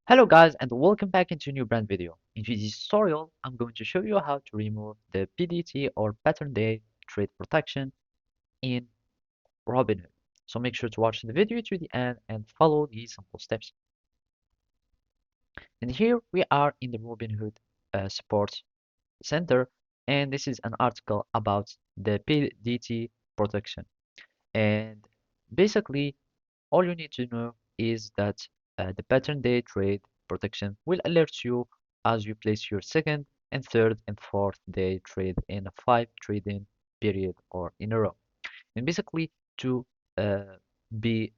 Hello guys and welcome back into a new brand video. In this tutorial, I'm going to show you how to remove the PDT or pattern day trade protection in Robinhood. So make sure to watch the video to the end and follow these simple steps. And here we are in the Robinhood support center, and this is an article about the PDT protection. And basically all you need to know is that the pattern day trade protection will alert you as you place your second and third and fourth day trade in a 5 trading period or in a row. And basically to uh, be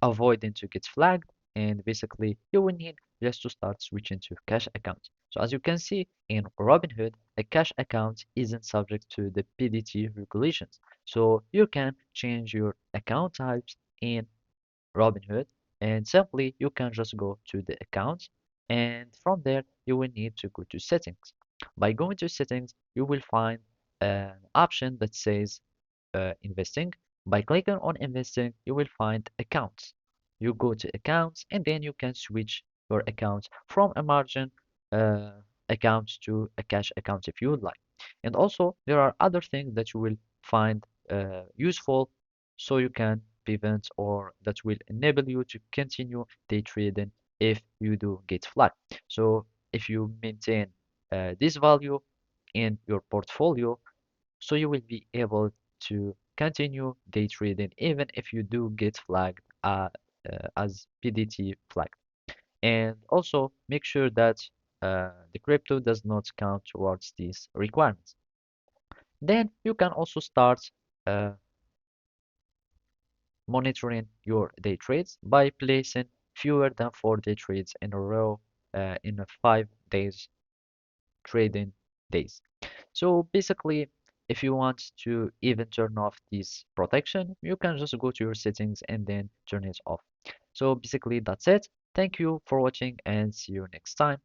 avoiding to get flagged, and basically you will need just to start switching to cash accounts. So as you can see in Robinhood, a cash account isn't subject to the PDT regulations. So you can change your account types in Robinhood, and simply you can just go to the accounts, and from there you will need to go to settings. By going to settings, you will find an option that says investing. By clicking on investing, you will find accounts. You go to accounts, and then you can switch your account from a margin uh, account to a cash account if you would like. And also, there are other things that you will find useful, so you can prevent or that will enable you to continue day trading if you do get flagged. So if you maintain this value in your portfolio, so you will be able to continue day trading even if you do get flagged as PDT flagged. And also make sure that the crypto does not count towards these requirements. Then you can also start uh, monitoring your day trades by placing fewer than 4 day trades in a row in a 5 days trading days. So basically, if you want to even turn off this protection, you can just go to your settings and then turn it off. So basically, that's it. Thank you for watching and see you next time.